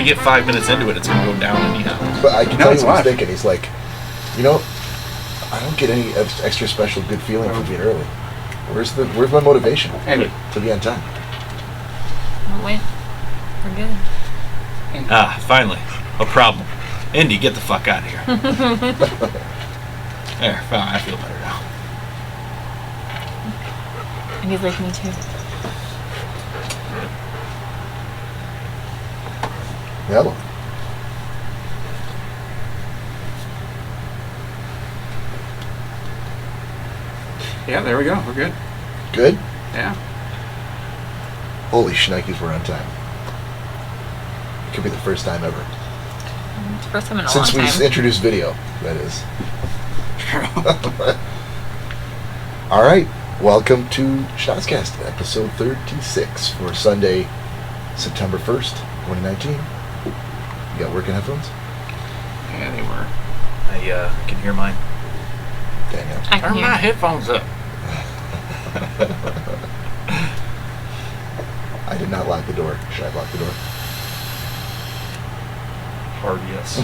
even get 5 minutes into it, it's going to go down anyhow. But I can tell you what he's thinking. He's like, you know, I don't get any extra special good feeling from being early. Where's my motivation to be on time? Oh, wait. We're good. Finally. No problem. Indy, get the fuck out of here. There, I feel better now. And he's like, me too. Yeah. Yeah, there we go. We're good. Good? Yeah. Holy shnikes, we're on time. It could be the first time ever. It's the first time in a long time. Since we introduced video, that is. All right. Welcome to Schnozzcast, episode 36 for Sunday, September 1st, 2019. You got working headphones? Yeah, they were. I can hear mine. Danielle. Turn my headphones up. I did not lock the door. Should I lock the door? Hard yes.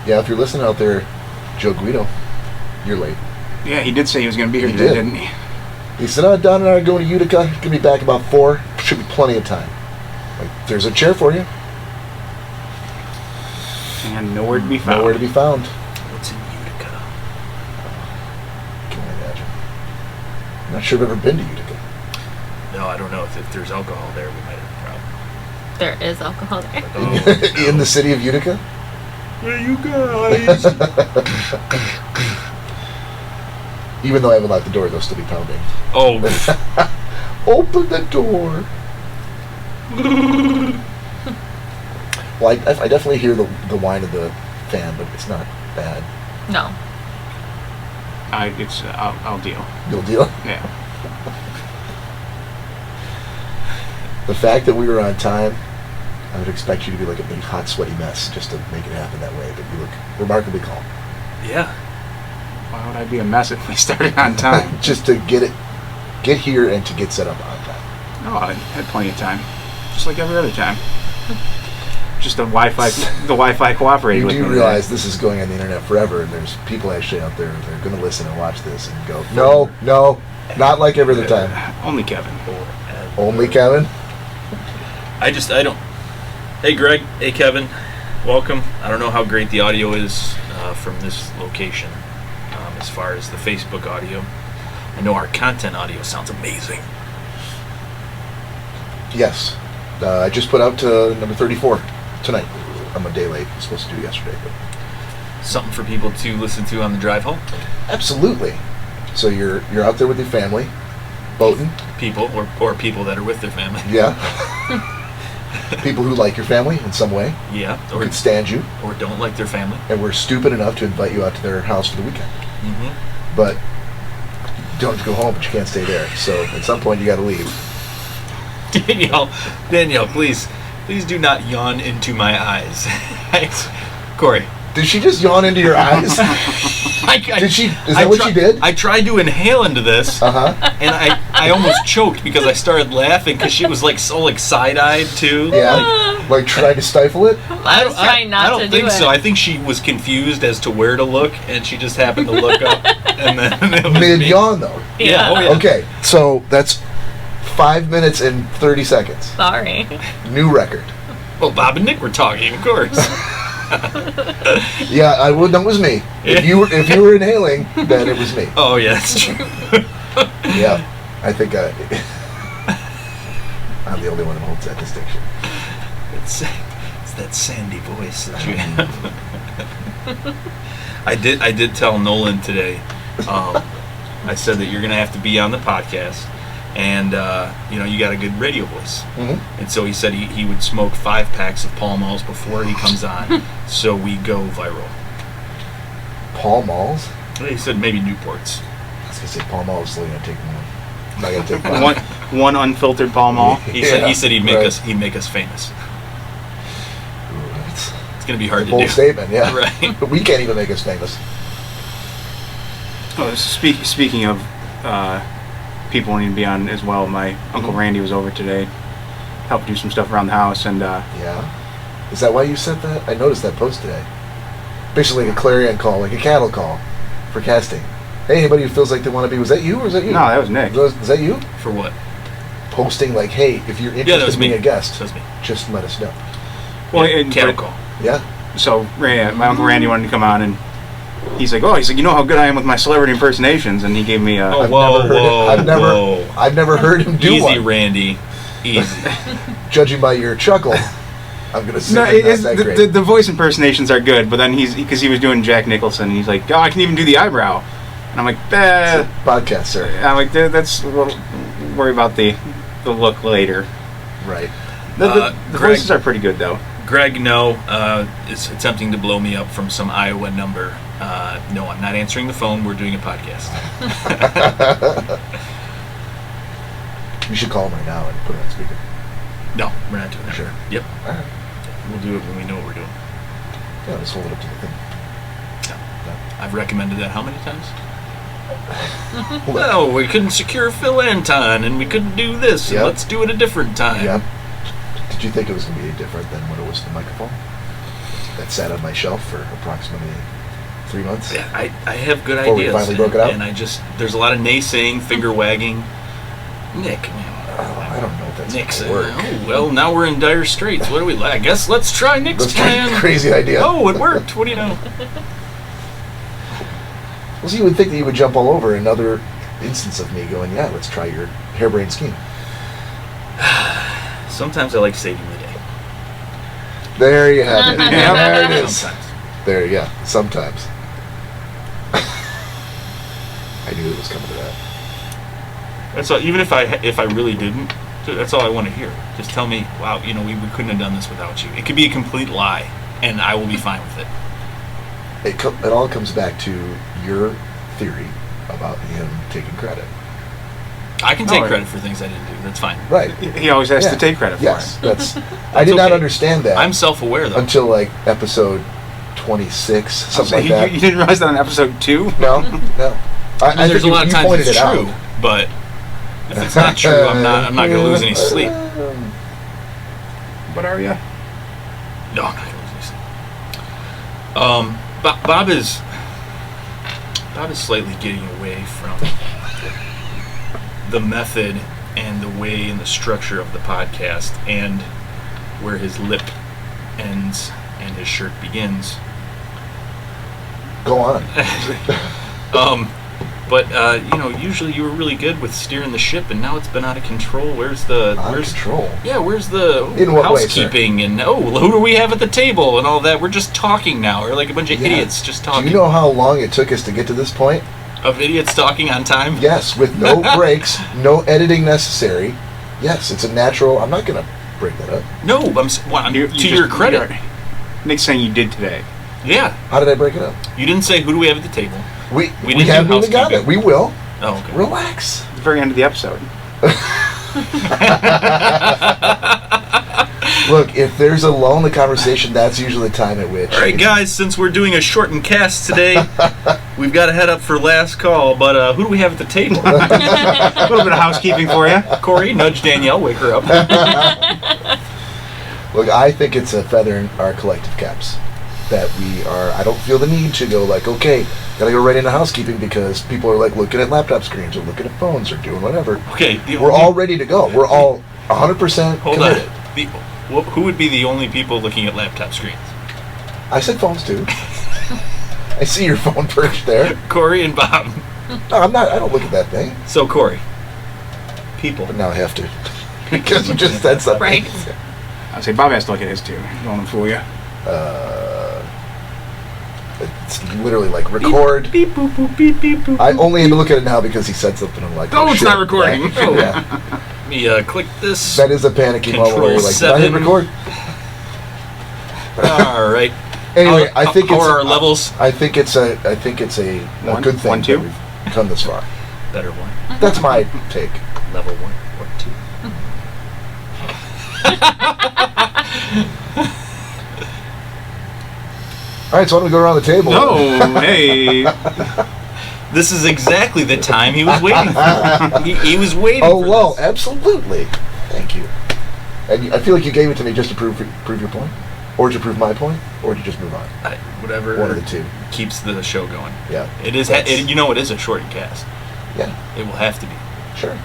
Yeah, if you're listening out there, Joe Guido, you're late. Yeah, he did say he was going to be here today, didn't he? He said, Don and I are going to Utica. He's going to be back about 4. Should be plenty of time. Like, there's a chair for you. And nowhere to be found. Nowhere to be found. What's in Utica? Can you imagine? I'm not sure I've ever been to Utica. No, I don't know. If there's alcohol there, we might have a problem. There is alcohol there. In the city of Utica? Hey, you guys! Even though I haven't locked the door, they'll still be pounding. Oh. Open the door. Well, I definitely hear the whine of the fan, but it's not bad. No. I'll deal. You'll deal? Yeah. The fact that we were on time, I would expect you to be like a big hot sweaty mess just to make it happen that way, but you look remarkably calm. Yeah. Why would I be a mess if we started on time? Just to get here and to get set up on time. No, I had plenty of time. Just like every other time. Just the Wi-Fi cooperated with me. You do realize this is going on the internet forever, and there's people actually out there that are going to listen and watch this and go, no, not like every other time. Only Kevin. Only Kevin? I don't. Hey, Greg. Hey, Kevin. Welcome. I don't know how great the audio is from this location as far as the Facebook audio. I know our content audio sounds amazing. Yes. I just put out to number 34 tonight. I'm a day late. I was supposed to do it yesterday. But something for people to listen to on the drive home? Absolutely. So you're out there with your family, boating. People, or people that are with their family. Yeah. People who like your family in some way. Yeah. Or can stand you. Or don't like their family. And we're stupid enough to invite you out to their house for the weekend. Mm-hmm. But you don't have to go home, but you can't stay there. So at some point you got to leave. Danielle, please do not yawn into my eyes. Cory. Did she just yawn into your eyes? Did she? Is that what she did? I tried to inhale into this, and I almost choked because I started laughing because she was so side-eyed too. Yeah, like trying to stifle it. I was trying not to do it. I don't think so. I think she was confused as to where to look, and she just happened to look up, and then it was mid-yawn though. Yeah. Oh, yeah. Okay, so that's 5 minutes and 30 seconds. Sorry. New record. Well, Bob and Nick were talking, of course. Yeah, I would. That was me. If you were inhaling, then it was me. Oh yeah, that's true. Yeah, I think I'm the only one who holds that distinction. It's that sandy voice that you have. I did tell Nolan today. I said that you're gonna have to be on the podcast. And, you got a good radio voice. Mm-hmm. And so he said he would smoke 5 packs of Pall Malls before he comes on, so we go viral. Pall Malls? He said maybe Newports. I was going to say Pall Malls is only going to take one. I'm not going to take 5. one unfiltered Pall Mall. He said he'd make us famous. Ooh, it's going to be hard to do. Bold statement, yeah. Right. But we can't even make us famous. Oh, speaking of... people wanting to be on as well. My Uncle Randy was over today, help do some stuff around the house, and Yeah. Is that why you sent that? I noticed that post today. Basically, like a clarion call, like a cattle call for casting. Hey, anybody who feels like they want to be, was that you or was that you? no, that was Nick. Was that you? For what? Posting like, hey, if you're Yeah, that interested was in being me. a guest, That was me. just let us know. Well, Yeah, and- cattle but- call. Yeah. So my uncle Randy wanted to come on, and he's like, you know how good I am with my celebrity impersonations, and he gave me a. Oh, I've whoa, never heard whoa, it. whoa. I've never heard him do Easy, one. Randy. Easy. Judging by your chuckle, I'm gonna say No, that's not that great. the voice impersonations are good, but then because he was doing Jack Nicholson, and he's like, I can even do the eyebrow, and I'm like, It's a podcast, sir. I'm like, we'll worry about the look later. Right. The Greg- voices are pretty good though. Greg, no, is attempting to blow me up from some Iowa number. No, I'm not answering the phone. We're doing a podcast. You should call him right now and put it on speaker. No, we're not doing that. Sure. Yep. All right. We'll do it when we know what we're doing. Yeah, just hold it up to the thing. I've recommended that how many times? Hold it. Well, we couldn't secure Phil Anton, and we couldn't do this, and Yep. let's do it a different time. Yeah. Did you think it was going to be any different than what it was the microphone that sat on my shelf for approximately 3 months? Yeah, I have good Before we ideas. finally broke it out? And there's a lot of naysaying, finger wagging. Nick, man. Oh, I don't know if that's Nick's, going to work. oh, well, now we're in dire straits. What do we like? I guess let's try Nick's That's kind of plan. a crazy idea. Oh, it worked. What do you know? Well, so you would think that you would jump all over another instance of me going, yeah, let's try your harebrained scheme. Sometimes I like saving the day. There you have it. There it is. Sometimes. There, yeah, sometimes. I knew it was coming to that. That's all. Even if I really didn't, that's all I want to hear. Just tell me, wow, we couldn't have done this without you. It could be a complete lie, and I will be fine with it. It all comes back to your theory about him taking credit. I can take Oh, credit for things I didn't do. That's fine. Right. He always has Yeah. to take credit for Yes, it. that's. I did not okay. understand that I'm self-aware, though. until like episode 26, something like that. You didn't realize that on episode 2? No, no. I mean, there's think a lot of you times pointed it's it true, out. but if it's not true, I'm not going to lose any sleep. What are you? No, I'm not going to lose any sleep. Bob is slightly getting away from the method and the way and the structure of the podcast and where his lip ends and his shirt begins. Go on. But usually you were really good with steering the ship, and now it's been out of control. Where's Control. Yeah, where's the In what way, sir? housekeeping and who do we have at the table and all that? We're just talking now. We're like a bunch of Yeah. idiots just talking. Do you know how long it took us to get to this point? Of idiots talking on time? Yes, with no breaks, no editing necessary. Yes, it's a natural. I'm not going to break that up. No, to your credit. Nick's saying you did today. Yeah, How did I break it up? you didn't say who do we have at the table. We didn't haven't do even got it. housekeeping. We will. Oh, okay. Relax. At the very end of the episode. Look, if there's a lull in the conversation, that's usually the time at which. All right, guys, since we're doing a shortened cast today, we've got to head up for last call, but who do we have at the table? A little bit of housekeeping for you. Cory, nudge Danielle, wake her up. Look, I think it's a feather in our collective caps that we are. I don't feel the need to go like, okay, gotta go right into housekeeping because people are like looking at laptop screens or looking at phones or doing whatever. Okay, We're all ready to go. We're all 100% Hold committed. on. Who would be the only people looking at laptop screens? I said phones too. I see your phone perched there. Cory and Bob. No, I'm not. I don't look at that thing. So, Cory. People. But now I have to because you just said something. Right. I'd say Bob has to look at his too. Don't want to fool you. It's literally like record. Beep, boop, boop, beep, beep, boop. I only had to look at it now because he said something. I'm like, Oh, it's shit. not recording. Yeah. Oh. Yeah. Let me click this. That is a panicky moment where you're like, did I hit 7. record? All right. Anyway, I think how it's are our levels? I think it's a One, good thing 1, 2? that we've come this far. Better one. That's my take. Level 1 or 2. All right, so why don't we go around the table? No, hey. This is exactly the time he was waiting for. He was waiting Oh, for well, this. absolutely. Thank you. And I feel like you gave it to me just to prove your point, or to prove my point, or to just move on. Whatever. One of the two keeps the show going. Yeah. It is. It is a shortened cast. Yeah. It will have to be. Sure.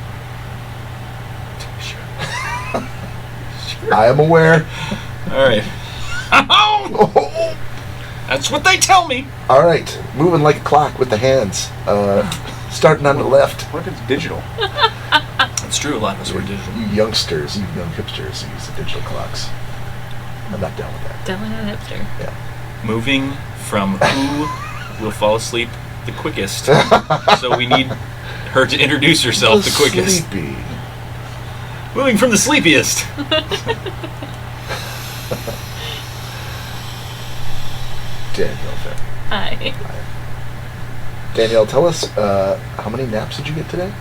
Sure. I am aware. All right. That's what they tell me. All right, moving like a clock with the hands. Starting on the left. What if it's digital? That's true. A lot of us were digital. You youngsters, you young hipsters who use the digital clocks. I'm not down with that. Definitely not a hipster. Yeah. Moving from who will fall asleep the quickest. So we need her to introduce herself the quickest. Sleepy. Moving from the sleepiest. Danielle Fair. Hi. Danielle, tell us, how many naps did you get today?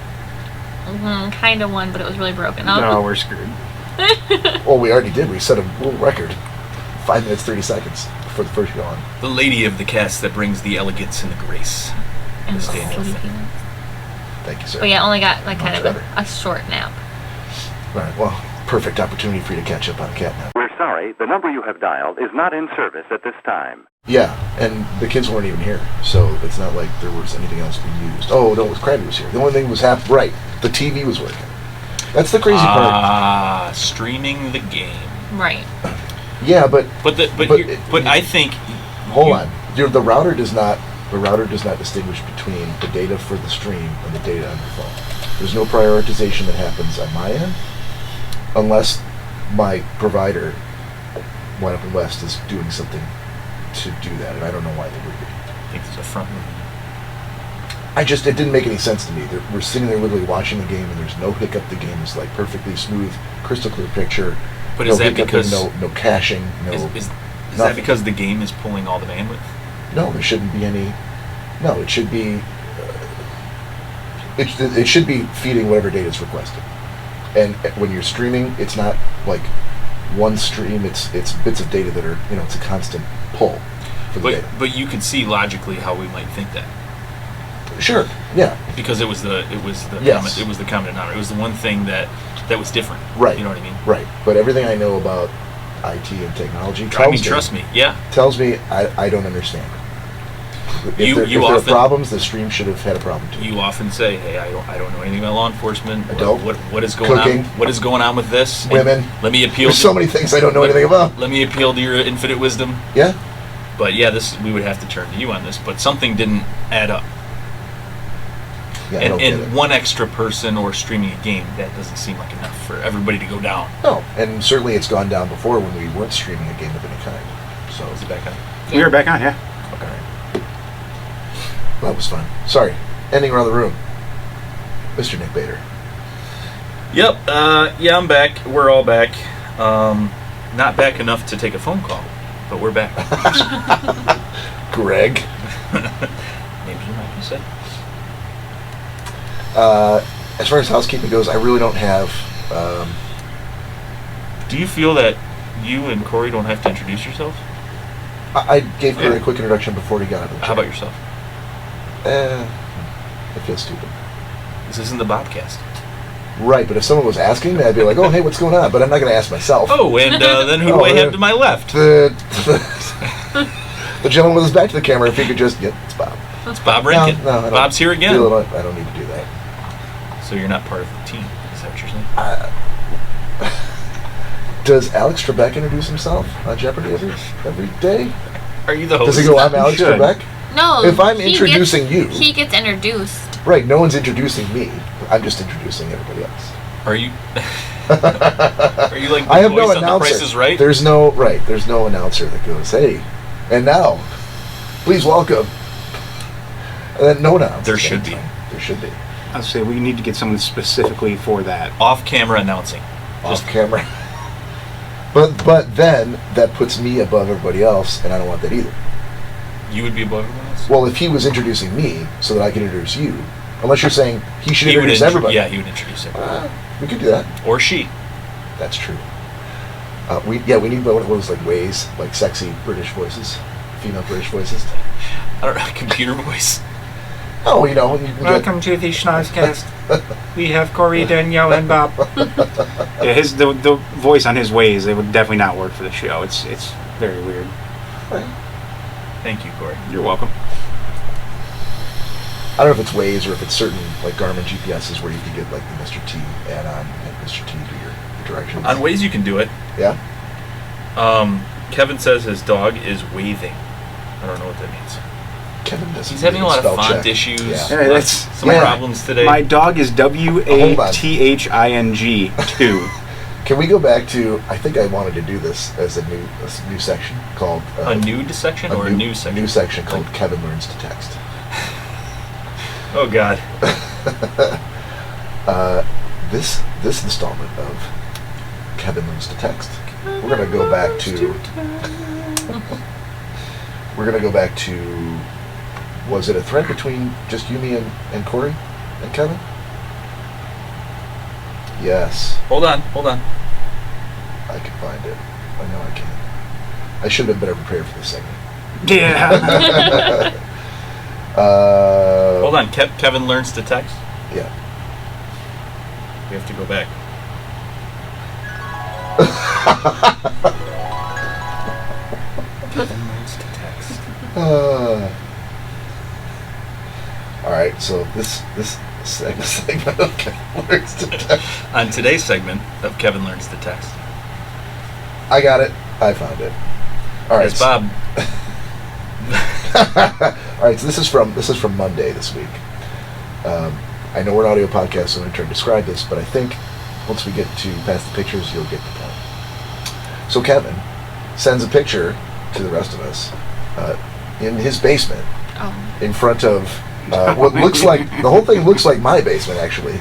Kind of one, but it was really broken. No, we're screwed. Well, we already did. We set a little record. 5 minutes, 30 seconds before the first yawn. The lady of the cast that brings the elegance and the grace. And Miss Danielle Fair. sleepiness. Thank you, sir. But yeah, only got like kind Much of better. a short nap. All right, well, perfect opportunity for you to catch up on a cat nap. We're sorry, the number you have dialed is not in service at this time. Yeah, and the kids weren't even here, so it's not like there was anything else being used. Oh, no, it was Krabby was here. The only thing was half right. The TV was working. That's the crazy part. Streaming the game. Right. Yeah, but But I think. hold on. The router does not distinguish between the data for the stream and the data on your phone. There's no prioritization that happens on my end unless my provider, One Up and West, is doing something to do that, and I don't know why they would be. I think there's a front room. It didn't make any sense to me. We're sitting there literally watching the game, and there's no hiccup. The game is like perfectly smooth, crystal clear picture. But no is that hiccup, because no caching? No. Is that nothing. because the game is pulling all the bandwidth? No, there shouldn't be any. No, it should be. It should be feeding whatever data is requested. And when you're streaming, it's not like one stream. It's bits of data that are it's a constant pull for the data. But you could see logically how we might think that. Sure. Yeah. Because it was the Yes. common denominator. It was the one thing that was different. Right. You know what I mean? Right. But everything I know about IT and technology trust me. Yeah. tells me I don't understand. If there are problems, the stream should have had a problem too. You often say, "Hey, I don't know anything about law enforcement. I don't. What is going Cooking. on? What is going on with this? Women. Let me appeal. There's so many things I don't know anything about. Let me appeal to your infinite wisdom. Yeah. But yeah, we would have to turn to you on this. But something didn't add up. Yeah, I don't get it. And one extra person or streaming a game, that doesn't seem like enough for everybody to go down. No, and certainly it's gone down before when we weren't streaming a game of any kind. So Is it back on? We were back on, yeah. okay. That was fun. Sorry. Ending around the room. Mr. Nick Bader. Yep. Yeah, I'm back. We're all back. Not back enough to take a phone call, but we're back. Greg. Maybe you might say. As far as housekeeping goes, I really don't have. Do you feel that you and Cory don't have to introduce yourselves? I gave her a quick introduction before he got out of the chair. How about yourself? I feel stupid. This isn't the Bobcast. Right, but if someone was asking me, I'd be like, "Oh, hey, what's going on?" But I'm not going to ask myself. Oh, and then who do I have to my left? The gentleman with his back to the camera. If he could just, it's Bob. It's Bob Rankin. No, I don't Bob's here again. I don't need to do that. So you're not part of the team. Is that what you're saying? Does Alex Trebek introduce himself on Jeopardy every day? Are you the host? Does he go, "I'm Alex should. Trebek"? No. If I'm he introducing you. He gets introduced. Right, no one's introducing me. I'm just introducing everybody else. Are you? Are you like the I have voice no on The announcer. Price is Right? There's no announcer that goes, "Hey, and now, please welcome." And then no announcer. There should be. There should be. I'd say we need to get someone specifically for that. Off-camera announcing. Off camera. But then that puts me above everybody else, and I don't want that either. You would be above everyone else? Well, if he was introducing me so that I can introduce you, unless you're saying he should He would introduce everybody. Yeah, he would introduce everybody. We could do that. Or she. That's true. We need one of those like ways, like sexy British voices, female British voices. I don't know, computer voice. Oh, you know, you can Welcome to the Schnozzcast. We have Cory, Danielle, and Bob. Yeah, the voice on his ways, it would definitely not work for the show. It's very weird. Thank you, Cory. You're welcome. I don't know if it's Waze or if it's certain like Garmin GPSs where you can get like the Mr. T add-on and Mr. T do your directions. On Waze, you can do it. Yeah. Kevin says his dog is waving. I don't know what that means. Kevin doesn't. He's having a lot of spell font check. issues. Yeah. Yeah, that's Some problems today. My dog is WATHING 2. Can we go back to? I think I wanted to do this as a new section called a nude section or a new section? New section called Kevin Learns to Text. Oh God. This installment of Kevin Learns to Text, we're gonna go back to. We're gonna go back to. Was it a thread between just you, me, and Cory and Kevin? Yes. Hold on. I can find it. I know I can. I should have been better prepared for this segment. Yeah. Hold on. Kevin learns to text. Yeah. We have to go back. Kevin learns to text. All right. So this segment of Kevin Learns to Text. On today's segment of Kevin learns to text. I got it. I found it. All right. Yes, Bob. All right. So this is from Monday this week. I know we're an audio podcast, so I'm going to try to describe this, but I think once we get to past the pictures, you'll get the point. So Kevin sends a picture to the rest of us in his basement, in front of what looks like the whole thing looks like my basement actually,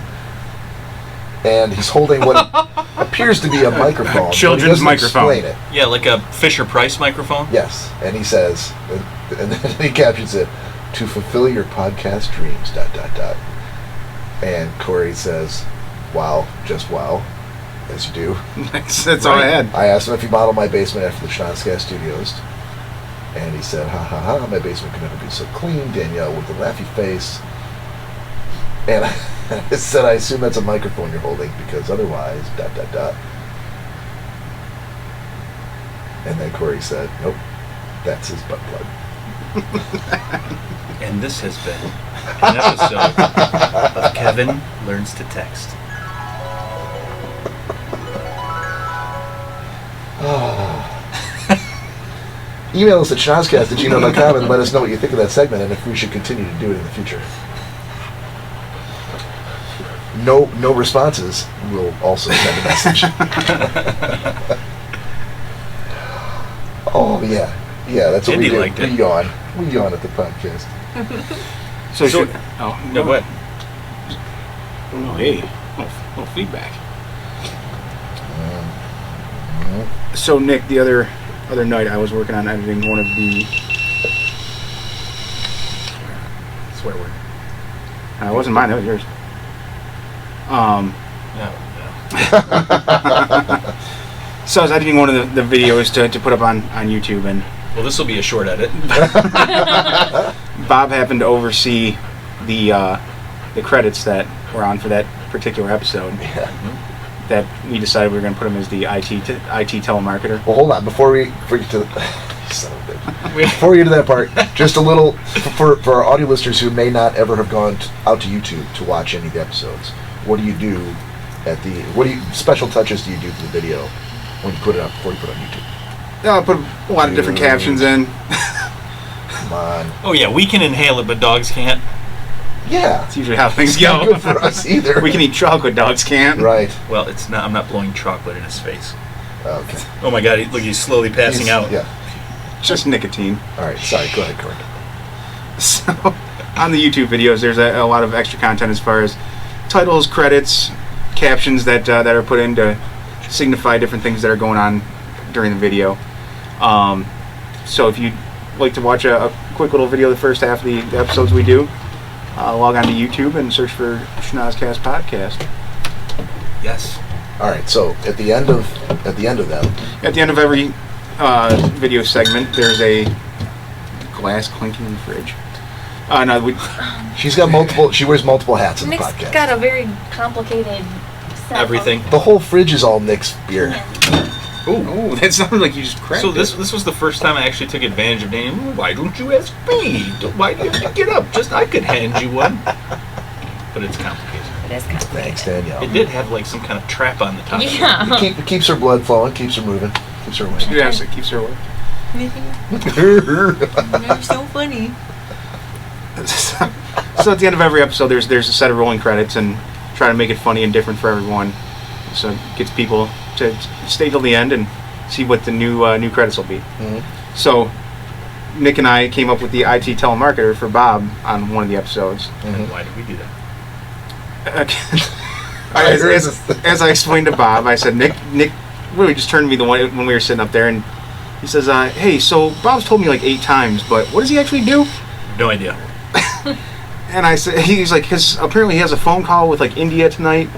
and he's holding what appears to be a microphone. Children's but he doesn't microphone. explain it. Yeah, like a Fisher-Price microphone. Yes, and he says, and then he captions it, "To fulfill your podcast dreams." ... And Cory says, "Wow, just wow," as you do. That's all I had. I asked him if he modeled my basement after the Schnozzcast studios, and he said, "Ha ha ha! My basement could never be so clean." Danielle with a laughy face, and I said, "I assume that's a microphone you're holding because otherwise, ... And then Cory said, "Nope, that's his butt plug." And this has been an episode of Kevin Learns to Text. Email us at schnozzcast@gmail.com and let us know what you think of that segment and if we should continue to do it in the future. No responses. We'll also send a message. Oh yeah, that's what Andy we do. liked it. We yawn at the podcast. So No, what? Oh, hey, little feedback. So Nick, the other night I was working on editing one of the. Swear word. It wasn't mine. That was yours. No. So I was editing one of the videos to put up on YouTube, and Well, this will be a short edit. Bob happened to oversee the credits that were on for that particular episode. Yeah. That we decided we were going to put him as the IT telemarketer. Well, hold on. Before we get to son of a bitch. Before we get to that part, just a little for our audio listeners who may not ever have gone out to YouTube to watch any of the episodes. What do you do special touches do you do to the video when you put it up before you put it on YouTube? Yeah, I put a lot of different captions in. Come on. Oh yeah, we can inhale it, but dogs can't. Yeah. That's usually how things It's go. not good for us either. We can eat chocolate, dogs can't. Right. Well, it's not. I'm not blowing chocolate in his face. Okay. Oh my God! Look, he's slowly passing out. Yeah. Just nicotine. All right. Sorry. Go ahead, Cory. So, on the YouTube videos, there's a lot of extra content as far as titles, credits, captions that are put in to signify different things that are going on during the video. So if you'd like to watch a quick little video of the first half of the episodes we do, log on to YouTube and search for Schnozzcast Podcast. Yes. All right. So at the end of them, At the end of every video segment, there's a glass clinking in the fridge. No, She's got multiple. She wears multiple hats in the Nick's podcast. got a very complicated set Everything. The whole fridge is all Nick's beer. Ooh, that sounded like you just cracked So it. this was the first time I actually took advantage of Daniel. Why don't you ask me? Why do you have to get up? Just I could hand you one. But it's complicated. It is complicated. Thanks, Danielle. It did have like some kind of trap on the top. Yeah. It keeps her blood flowing, keeps her moving, keeps her awake. Yes, it keeps her awake. You're so funny. So at the end of every episode, there's a set of rolling credits and try to make it funny and different for everyone. So it gets people to stay till the end and see what the new credits will be. Mm-hmm. So Nick and I came up with the IT telemarketer for Bob on one of the episodes. And why did we do that? As I explained to Bob, I said, Nick really just turned to me the one when we were sitting up there, and he says, hey, so Bob's told me like 8 times, but what does he actually do? No idea. And I said, he's like, because apparently he has a phone call with like India tonight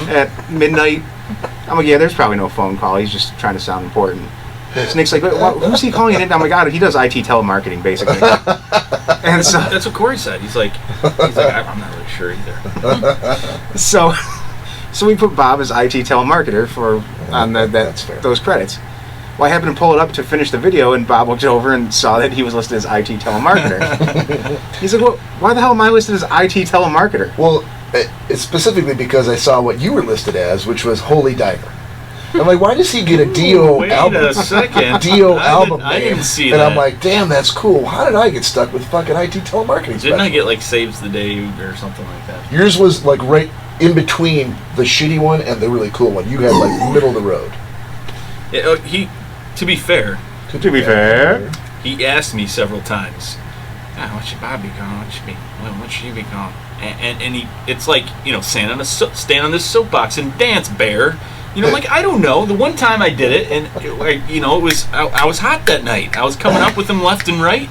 at midnight. I'm like, yeah, there's probably no phone call. He's just trying to sound important. So Nick's like, who's he calling in? Oh my God, he does IT telemarketing, basically. And so That's what Cory said. He's like, I'm not really sure either. So we put Bob as IT telemarketer on That's fair. those credits. Well, I happened to pull it up to finish the video, and Bob looked over and saw that he was listed as IT telemarketer. He's like, well, why the hell am I listed as IT telemarketer? Well, it's specifically because I saw what you were listed as, which was Holy Diver. I'm like, why does he get a Dio Wait album? a second. Dio album I name? didn't see and that. I'm like, damn, that's cool. How did I get stuck with fucking IT telemarketing? Didn't I special? get like saves the day or something like that? Yours was like right in between the shitty one and the really cool one. You had like middle of the road. To be fair, To be fair. he asked me several times, what should Bob be called? What should you be called? And it's like, stand on this soapbox and dance, bear. Like, I don't know. The one time I did it, and I was hot that night. I was coming up with him left and right.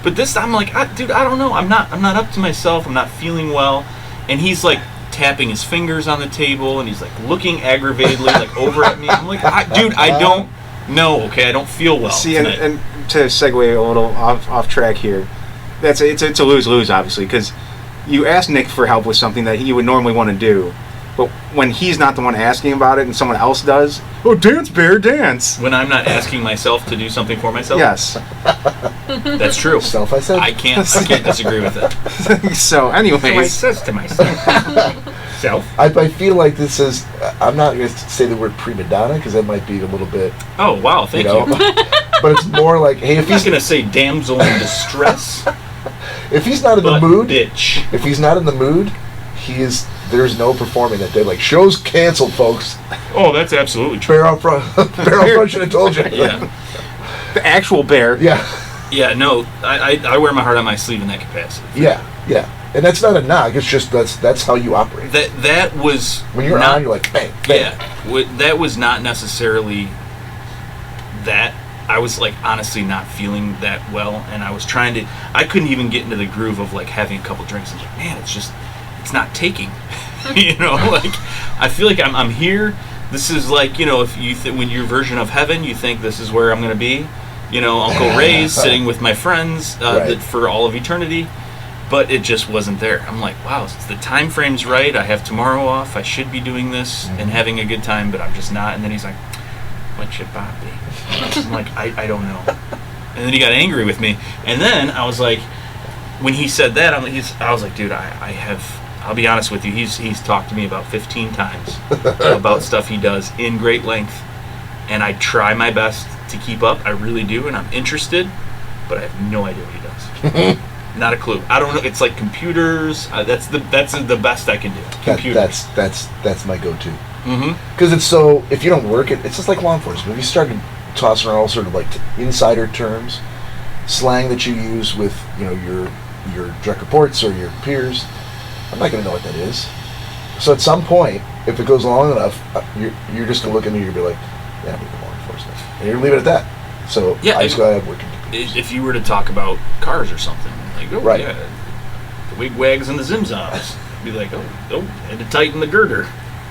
But this, I'm like, dude, I don't know. I'm not up to myself. I'm not feeling well. And he's like tapping his fingers on the table, and he's like looking aggravatedly like over at me. I'm like, dude, I don't know. Okay, I don't feel well. See, tonight. and to segue a little off track here, it's a lose-lose, obviously, because you ask Nick for help with something that he would normally want to do, but when he's not the one asking about it and someone else does, dance, bear, dance. When I'm not asking myself to do something for myself. Yes. That's true. Self, I said. I can't disagree with it. So, I anyways, says to myself. Self. I feel like this is. I'm not going to say the word prima donna because that might be a little bit. Oh wow, thank you. But it's more like, hey, if I'm not he's gonna say damsel in distress. if he's not in the but mood, bitch. if he's not in the mood, there's no performing that day. Like, show's canceled, folks. Oh, that's absolutely true. Bear out front. Bear out front should have told you. Yeah. the actual bear. Yeah. Yeah. No, I wear my heart on my sleeve in that capacity. Yeah. Yeah. And that's not a knock. It's just that's how you operate. That was When you're not, on, you're like bang, bang. Yeah. That was not necessarily that. I was like honestly not feeling that well, and I was trying to. I couldn't even get into the groove of like having a couple drinks. I was like, man, it's not taking. Like I feel like I'm here. This is like if you when your version of heaven, you think this is where I'm gonna be. Uncle Ray's sitting with my friends Right. for all of eternity, but it just wasn't there. I'm like, wow, the time frame's right. I have tomorrow off. I should be doing this and having a good time, but I'm just not. And then he's like, what should Bob be? I'm like, I don't know. And then he got angry with me. And then I was like, when he said that, I was like, dude, I'll be honest with you, he's talked to me about 15 times about stuff he does in great length. And I try my best to keep up. I really do, and I'm interested, but I have no idea what he does. Not a clue. I don't know. It's like computers. That's the best I can do. Computers. That's my go-to. Mm-hmm. Because it's so, if you don't work it, it's just like law enforcement. If you start tossing around all sort of like insider terms, slang that you use with your direct reports or your peers, I'm not going to know what that is. So at some point, if it goes long enough, you're just going to look at me and you're going to be like, yeah, I'm with law enforcement. And you're going to leave it at that. So Yeah, I just got to have working computers. If you were to talk about cars or something, like, Right. yeah, the wigwags and the zimzoms, be like, and to tighten the girder.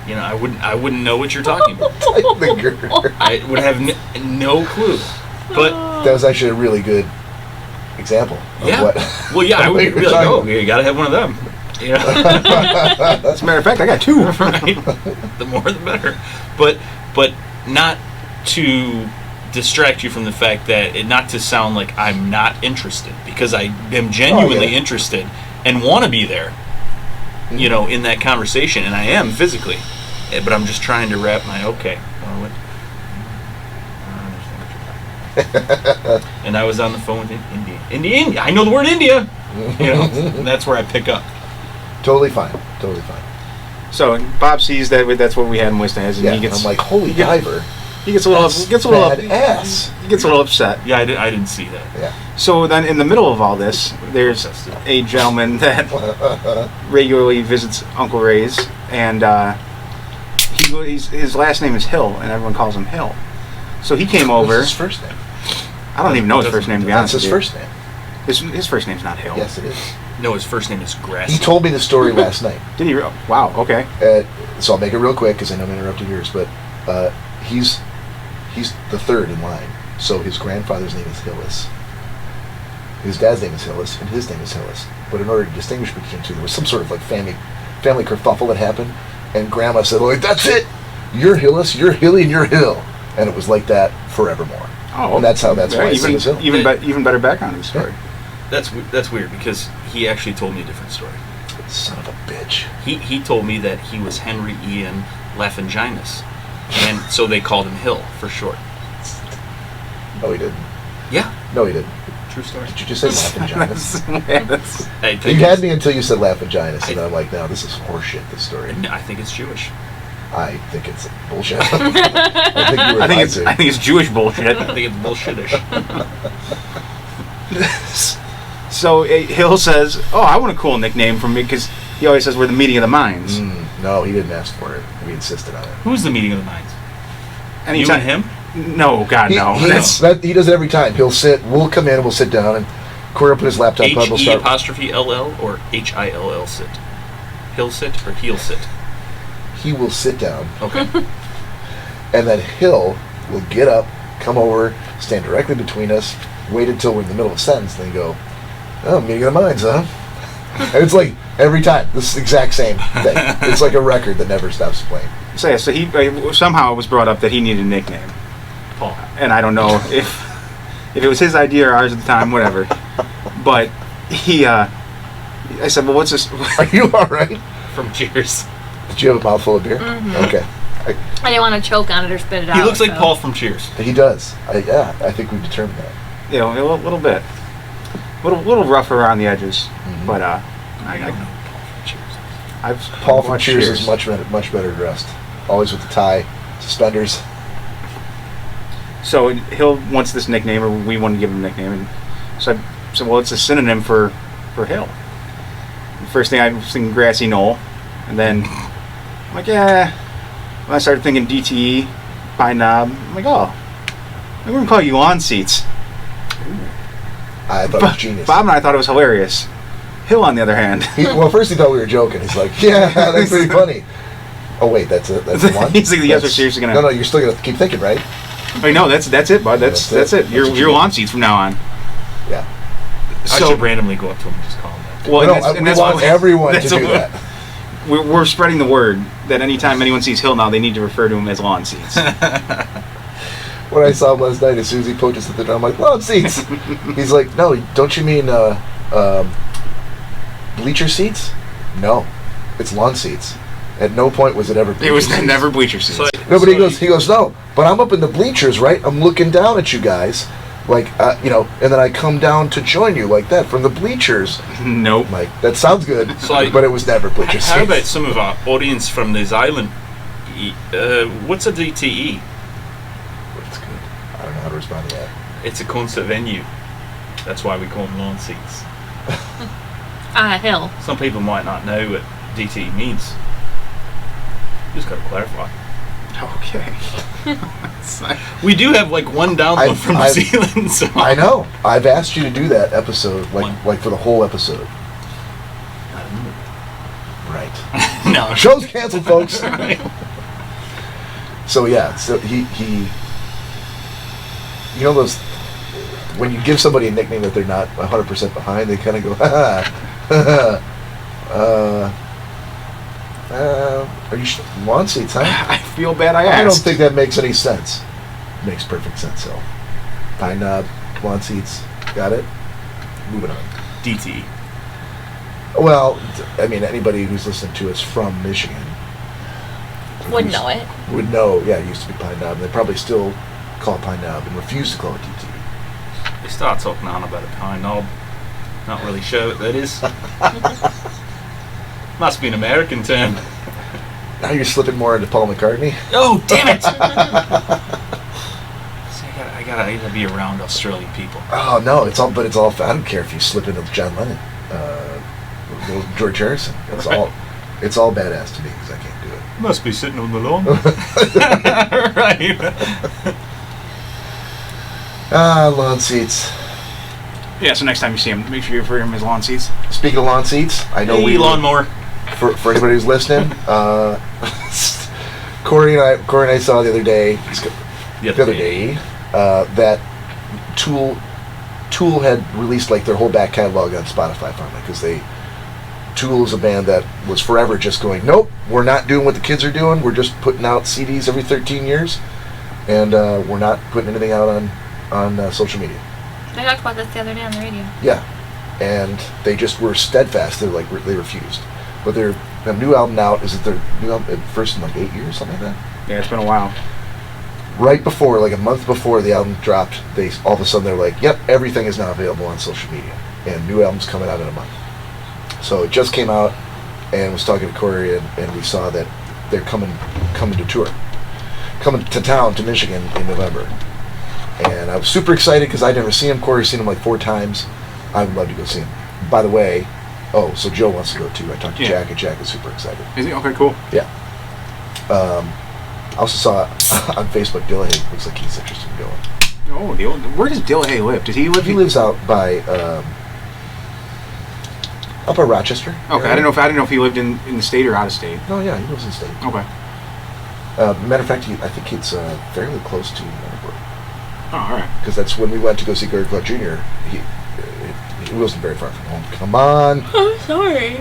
I wouldn't know what you're talking about. The girder. I would have no clue. But That was actually a really good example of Yeah. what. Well, yeah, I what would you're be like, talking oh, about. you got to have one of them. You know? As a matter of fact, I got 2. Right? The more the better. But not to distract you from the fact that not to sound like I'm not interested, because I am genuinely interested and want to be there, you know, in that conversation, and I am physically, but I'm just trying to wrap my and I was on the phone with India. I know the word India. You know, and that's where I pick up. Totally fine. So Bob sees that's what we had him listed as, and Yeah, he gets I'm like, holy diver. he gets a little badass. he gets a little upset. Yeah, I didn't see that. Yeah. So then, in the middle of all this, there's a gentleman that regularly visits Uncle Ray's, and his last name is Hill, and everyone calls him Hill. So he came over. What's his first name? I don't even know his first name, to be honest That's his with you. first name. His first name's not Hill. Yes, it is. No, his first name is Grassy. He told me the story last night. Did he? Wow. Okay. So I'll make it real quick because I know I'm interrupting yours, but he's the third in line. So his grandfather's name is Hillis. His dad's name is Hillis, and his name is Hillis. But in order to distinguish between the two, there was some sort of like family kerfuffle that happened, and Grandma said, "Like that's it, you're Hillis, you're Hilly, and you're Hill," and it was like that forevermore. Oh, and that's why his name is Hill. Even better background in the story. That's weird, because he actually told me a different story. Son of a bitch. He told me that he was Henry Ian Laffinginus, and so they called him Hill for short. No, he didn't. Yeah, No, he didn't. true story. Did you just say Laffinginus? I You think had me until you said Laffinginus, and then I'm like, no, this is horseshit, this story. I think it's Jewish. I think it's bullshit. I think you were I think lied to. it's Jewish bullshit. I think it's bullshitish. So Hill says, "Oh, I want a cool nickname for me," because he always says we're the meeting of the minds. No, he didn't ask for it. We insisted on it. Who's the meeting of the minds? Anytime, You and him? No, God, no. He does it every time. He'll sit. We'll come in. We'll sit down, and Cory will put his laptop up. We'll start. H-E-apostrophe-L-L or H-I-L-L sit? Hill sit or heel sit? He will sit down, Okay. and then Hill will get up, come over, stand directly between us, wait until we're in the middle of a sentence, then go, "Oh, meeting of the minds, huh?" And it's like every time, this exact same thing. It's like a record that never stops playing. So he somehow it was brought up that he needed a nickname, Paul. and I don't know if it was his idea or ours at the time, whatever. But I said, "Well, what's this?" Are you all right? From Cheers. Did you have a mouthful of beer? Mhm. Okay. I didn't want to choke on it or spit it out. He looks like so. Paul from Cheers. He does. I think we've determined that. You know, a little bit, little rougher around the edges, but I don't know Paul from Cheers. I've Paul from watched Cheers is much better dressed. Always with the tie, suspenders. So Hill wants this nickname, or we want to give him a nickname, and so I said, "Well, it's a synonym for Hill." The first thing I was thinking grassy knoll, and then I'm like, yeah. When I started thinking DTE, pine knob, I'm like, oh, we're gonna call you lawn seats. I thought it was genius. Bob and I thought it was hilarious. Hill, on the other hand, First he thought we were joking. He's like, "Yeah, that's pretty funny." Oh wait, that's the one. He's like, "Yes, we're seriously gonna." No, you're still gonna keep thinking, right? Wait, no, that's it, bud. That's it. You're lawn seats from now on. Yeah. I So should randomly go up to him and just call him that. well, No, and we that's want what- everyone to that's do what- that. We're spreading the word that anytime anyone sees Hill now, they need to refer to him as lawn seats. When I saw him last night, as soon as he poked us at the door, I'm like, "Lawn seats." He's like, "No, don't you mean bleacher seats?" No, it's lawn seats. At no point was it ever bleacher It was seats. never bleacher seats. So, No, but he goes, "No, but I'm up in the bleachers, right? I'm looking down at you guys, like, and then I come down to join you like that from the bleachers." Nope. I'm like, that sounds good, So but it was never bleacher seats. how about some of our audience from this island? What's a DTE? It's good. I don't know how to respond to that. It's a concert venue. That's why we call them lawn seats. Hill. Some people might not know what DTE means. Just got to clarify. Okay. We do have like one download from New Zealand, so I know. I've asked you to do that episode, One. like for the whole episode. Right. no. Show's canceled, folks. So yeah, so he you know those when you give somebody a nickname that they're not 100% behind, they kind of go, ha ha. Are you lawn seats, huh? I feel bad I asked. I don't think that makes any sense. Makes perfect sense, though. Pine knob, lawn seats, got it? Moving on. DT. Well, I mean, anybody who's listening to us from Michigan Would know it. would know, yeah, it used to be Pine Knob. They probably still call it Pine Knob and refuse to call it DT. They start talking on about a pine knob. Not really sure what that is. Must be an American term. Now you're slipping more into Paul McCartney. Oh, damn it! See, I gotta be around Australian people. Oh no, it's all. I don't care if you slip into John Lennon, little George Harrison. It's all badass to me because I can't do it. Must be sitting on the lawn. Right. Lawn seats. Yeah, so next time you see him, make sure you refer to him as lawn seats. Speaking of lawn seats, I know Hey, lawnmower. For anybody who's listening, Cory and I saw the other day. That Tool had released like their whole back catalog on Spotify finally because Tool is a band that was forever just going, nope, we're not doing what the kids are doing. We're just putting out CDs every 13 years, and we're not putting anything out on social media. I talked about this the other day on the radio. Yeah, and they just were steadfast. They're like they refused. But their new album out. Is it their new album first in like 8 years, something like that? Yeah, it's been a while. Right before, like a month before the album dropped, they all of a sudden they're like, "Yep, everything is now available on social media, and new album's coming out in a month." So it just came out, and was talking to Cory, and we saw that they're coming to tour, coming to town to Michigan in November, and I was super excited because I'd never seen him. Cory's seen him like 4 times. I would love to go see him. By the way, so Joe wants to go too. I talked to Jack, and Jack is super excited. Is he? Okay, cool. Yeah. I also saw on Facebook Dillahay looks like he's interested in going. Oh, where does Dillahay live? Does he live? He lives out by up by Rochester. Okay, I didn't know if he lived in the state or out of state. No, yeah, he lives in the state. Okay. Matter of fact, I think it's fairly close to Edinburgh. Oh, all right. Because that's when we went to go see Gary Clark Jr. He wasn't very far from home. Come on. I'm sorry.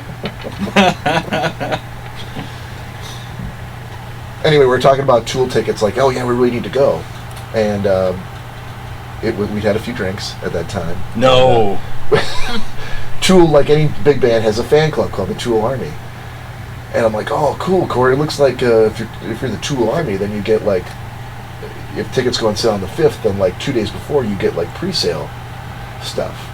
Anyway, we were talking about Tool tickets. Like, oh yeah, we really need to go, and we'd had a few drinks at that time. No. Tool, like any big band, has a fan club called the Tool Army, and I'm like, oh, cool, Cory. It looks like if you're the Tool Army, then you get like, if tickets go on sale on the 5th, then like 2 days before you get like pre-sale stuff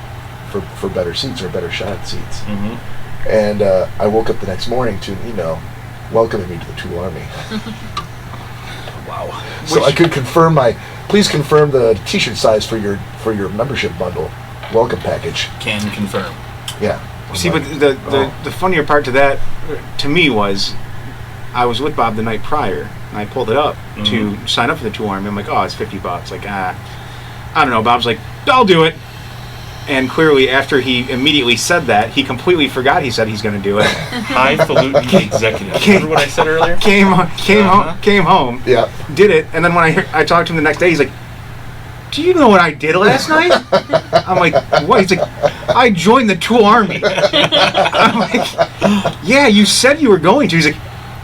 for better seats or better shot seats. Mm-hmm. And I woke up the next morning to an email welcoming me to the Tool Army. Wow. So I could please confirm the t-shirt size for your membership bundle welcome package. Can confirm. Yeah. See, but the funnier part to that, to me, was I was with Bob the night prior, and I pulled it up to sign up for the Tool Army. I'm like, oh, it's $50. Like, I don't know. Bob's like, I'll do it. And clearly, after he immediately said that, he completely forgot he said he's going to do it. Highfalutin executive. Remember what I said earlier? Came home. Yeah. Did it, and then when I talked to him the next day, he's like, "Do you know what I did last night?" I'm like, "What?" He's like, "I joined the Tool Army." I'm like, "Yeah, you said you were going to." He's like,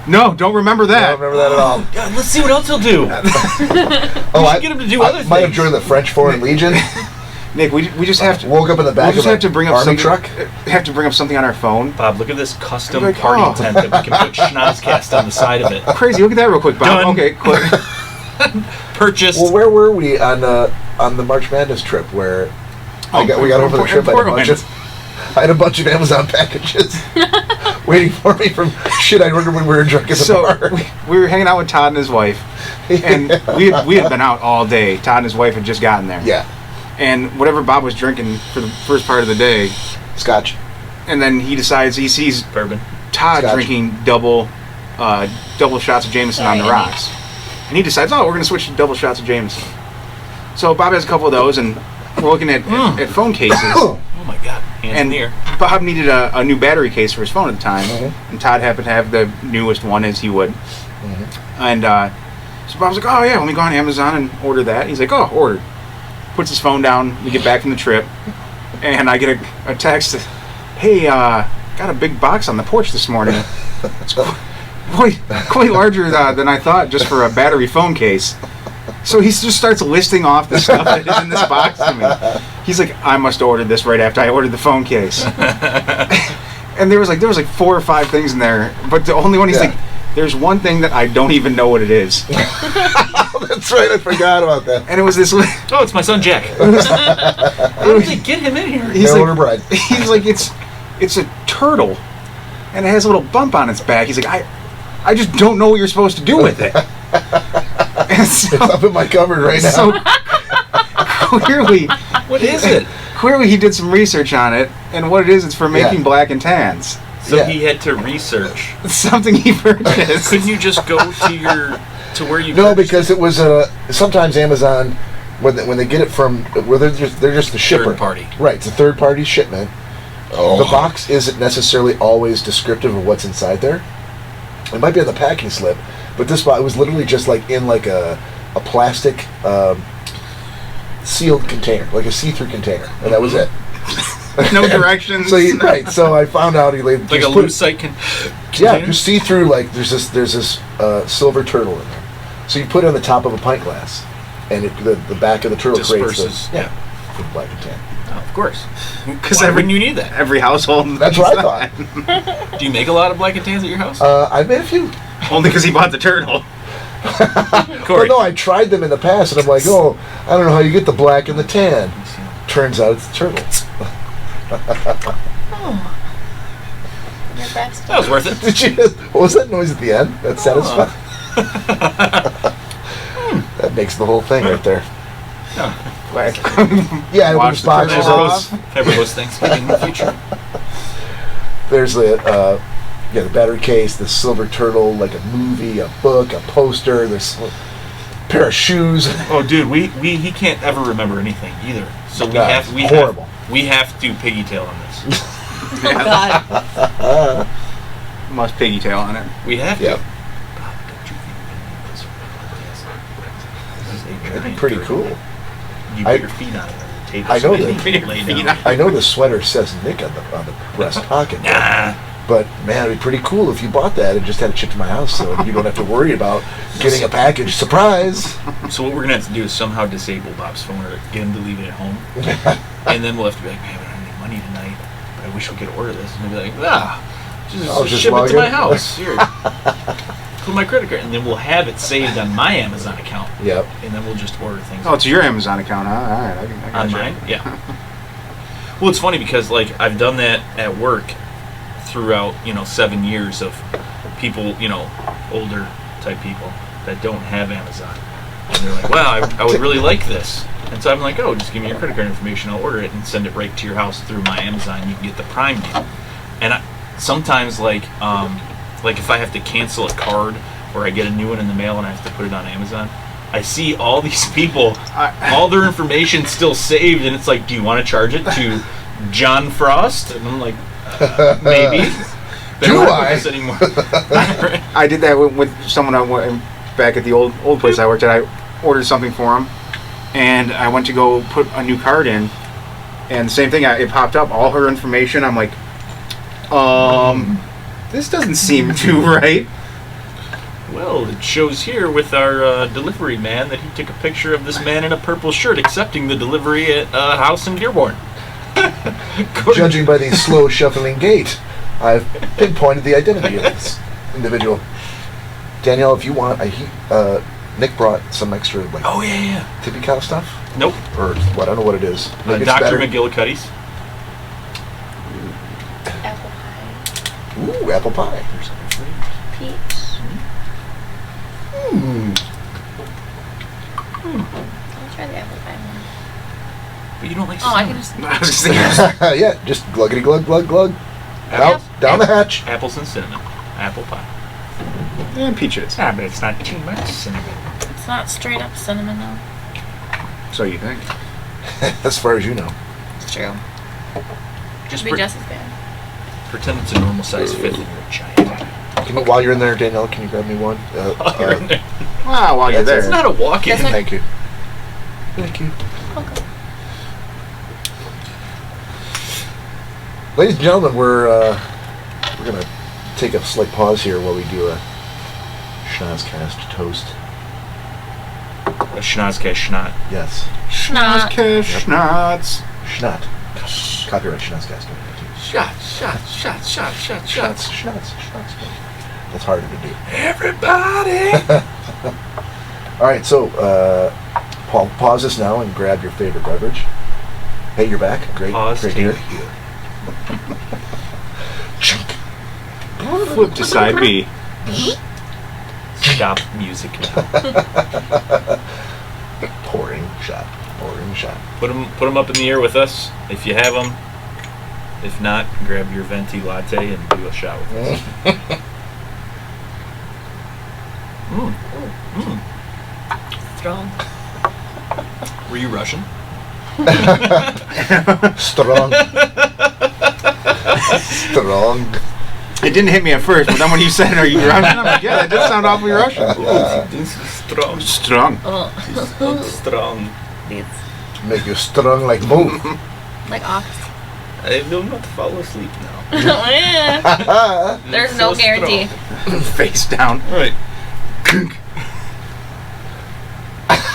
"No, don't remember that." I don't remember that at all. God, let's see what else he'll do. I get him to do other might have things. joined the French Foreign Legion. Nick, we just have to woke up in the back we'll just of have to bring up army something, truck. Have to bring up something on our phone. Bob, look at this custom Like, party oh. tent that we can put Schnozzcast on the side of it. Crazy, look at that real quick, Bob. Done. Okay, quick. Purchased. Well, where were we on the March Madness trip where we got home for the trip? I had a bunch of Amazon packages waiting for me from shit I ordered when we were drunk at the bar. We were hanging out with Todd and his wife, and we had been out all day. Todd and his wife had just gotten there. Yeah. And whatever Bob was drinking for the first part of the day, Scotch. and then he decides he sees Bourbon. Todd Scotch. drinking double shots of Jameson on the rocks, and he decides, oh, we're going to switch to double shots of Jameson. So Bob has a couple of those, and we're looking at phone cases. Oh my God. Hands in the air. Bob needed a new battery case for his phone at the time, and Todd happened to have the newest one, as he would. And so Bob's like, oh yeah, let me go on Amazon and order that. He's like, oh, ordered. Put puts his phone down. We get back from the trip, and I get a text. Hey, got a big box on the porch this morning. It's quite larger than I thought, just for a battery phone case. So he just starts listing off the stuff that is in this box to me. He's like, I must have ordered this right after I ordered the phone case. And there was like 4 or 5 things in there, but the only one he's like, there's one thing that I don't even know what it is. That's right, I forgot about that. And it was this. Oh, it's my son Jack. How did they get him in here? He's order bread. He's like, it's a turtle, and it has a little bump on its back. He's like, I just don't know what you're supposed to do with it. And so, it's up in my cupboard right now. So clearly, What is it? Clearly, he did some research on it, and what it is, it's for making black and tans. So he had to research. It's something he purchased. Couldn't you just go to where you? No, because it was sometimes Amazon when they get it from where they're just the shipper. Third party. Right, it's a third party shipment. The box isn't necessarily always descriptive of what's inside there. It might be on the packing slip, but this box was literally just like in like a plastic sealed container, like a see-through container, and that was it. No directions. So I found out he like a lucite container. Yeah, just see through. Like there's this silver turtle in there. So you put it on the top of a pint glass, and the back of the turtle disperses. creates for black and tan. Oh, of course. Because when you need that. Every household. That's what I thought. Do you make a lot of black and tans at your house? I've made a few. Only because he bought the turtle. Corey. Well, no, I tried them in the past, and I'm like, I don't know how you get the black and the tan. Turns out it's the turtle. Your best. That was worth it. Did you? What was that noise at the end? That's satisfying. That makes the whole thing right there. Yeah, when this box was off. Ever those things in the future. There's the battery case, the silver turtle, like a movie, a book, a poster, this pair of shoes. Oh, dude, he can't ever remember anything either. So we have to piggy tail on this. Oh God. Must piggy tail on it. We have to. Yep. Bob, don't you think this is a That'd be giant pretty turtle. cool. You put your feet on it. Table I know so that. you can lay down. I know the sweater says Nick on the breast pocket. Nah. But man, it'd be pretty cool if you bought that and just had it shipped to my house, so you don't have to worry about getting a package. Surprise! So what we're gonna have to do is somehow disable Bob's phone or get him to leave it at home, and then we'll have to be like, man, we don't have any money tonight, but I wish we could order this. And he'll be like, just ship it to my house. Here, put my credit card, and then we'll have it saved on my Amazon account. Yep. And then we'll just order things. Oh, it's your Amazon account, huh? All right, I got On you. mine? Yeah. Well, it's funny because like I've done that at work throughout 7 years of people, older type people that don't have Amazon, and they're like, wow, I would really like this, and so I'm like, oh, just give me your credit card information, I'll order it and send it right to your house through my Amazon. You can get the Prime deal. And sometimes like if I have to cancel a card or I get a new one in the mail and I have to put it on Amazon, I see all these people, all their information still saved, and it's like, do you want to charge it to John Frost? And I'm like, maybe. Do I? Anymore. I did that with someone back at the old place I worked at. I ordered something for him, and I went to go put a new card in, and the same thing, it popped up, all her information. I'm like, this doesn't seem too right. Well, it shows here with our delivery man that he took a picture of this man in a purple shirt accepting the delivery at a house in Dearborn. Judging by the slow shuffling gait, I've pinpointed the identity of this individual. Danielle, if you want, Nick brought some extra Oh yeah. tippy cow stuff. Nope. Or what? I don't know what it is. Maybe it's Dr. better. McGillicuddy's. Apple pie. Ooh, apple pie. There's something for you. Peach. I'll try the apple pie one. But you don't like Oh, I cinnamon. can just. I was just thinking, Yeah, just gluggity glug glug glug. Out, down the hatch. Apples and cinnamon. Apple pie. and peaches. Ah, but it's not too much cinnamon. It's not straight up cinnamon though. So you think? As far as you know. It's true. Just It'd be just as bad. pretend it's a normal size fifth and you're a giant. While you're in there, Danielle, can you grab me one? While you're in there. Wow, while you're That's- there. It's not a walk-in. That's Thank you. Thank you. Okay. Ladies and gentlemen, we're gonna take a slight pause here while we do a Schnozzcast toast. A Schnozzcast schnot. Yes. Schnoz. Schnotz. Schnot. Copyright Schnozzcast. Shots. Schnotz. That's harder to do. Everybody! All right, so Paul, pause this now and grab your favorite beverage. Hey, you're back. Great. Pause, Great to take hear. Flip to side B. Stop music now. Pouring shot. Put them up in the air with us if you have them. If not, grab your venti latte and do a shot with us. Strong. Were you Russian? Strong. It didn't hit me at first, but then when you said, "Are you Russian?" I'm like, "Yeah, that did sound awfully Russian." This is strong. Strong. Strong. It's Make you strong like bull. like ox. I will not fall asleep now. There's no So guarantee. Face down. All right.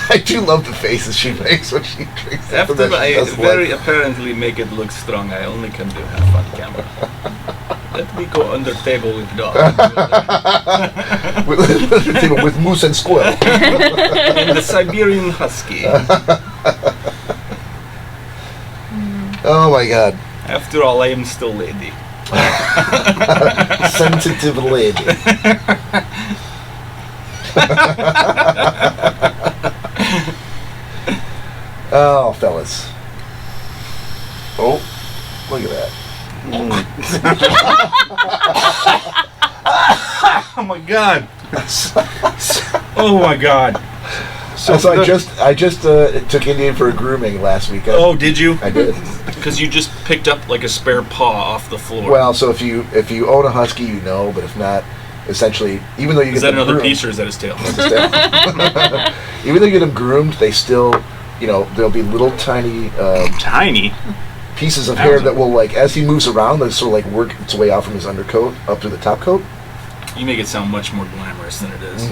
I do love the faces she makes when she drinks. After that she I does very like. apparently make it look strong, I only can do half on camera. Let me go under table with dog. with moose and squirrel. And the Siberian Husky. Oh my God. After all, I am still lady. Sensitive lady. Oh, fellas. Oh, look at that. Oh my god. Oh my god. So I just took Indian for a grooming last weekend. Oh, did you? I did. Because you just picked up like a spare paw off the floor. Well, so if you own a husky, you know, but if not, essentially, even though you is get that them another groomed, piece or is that his tail? even though you get them groomed, they still, there'll be little tiny Tiny. pieces of hair that will, like, as he moves around, they'll sort of like work its way out from his undercoat up to the top coat. You make it sound much more glamorous than it is.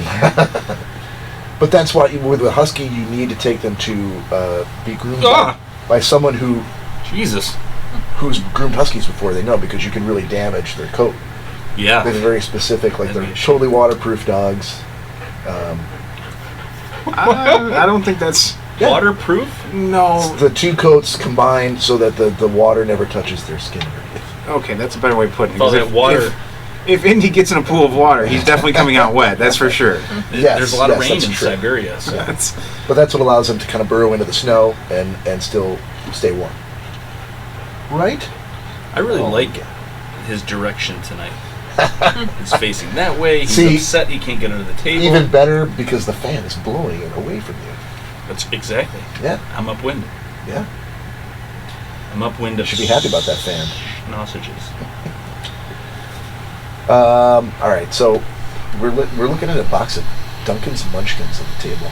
But that's why with a husky, you need to take them to be groomed Ah! by someone Jesus. who's groomed huskies before, they know, because you can really damage their coat. Yeah. They're very specific, like That'd be they're a shame. totally waterproof dogs. I don't think that's Yeah. Waterproof? no. The two coats combined so that the water never touches their skin underneath. Okay, that's a better way of putting it. All 'Cause that water. If Indy gets in a pool of water, he's definitely coming out wet. That's for sure. Yes, There's a lot of yes, rain that's in true. Siberia. So. That's But that's what allows them to kind of burrow into the snow and still stay warm. Right? I really Oh, like yeah. his direction tonight. He's facing that way. He's See, upset he can't get under the table. Even better because the fan is blowing it away from you. That's exactly. Yeah, I'm upwind. yeah. I'm upwind of Should be happy about that fan. sausages. All right, so we're looking at a box of Dunkin's Munchkins on the table,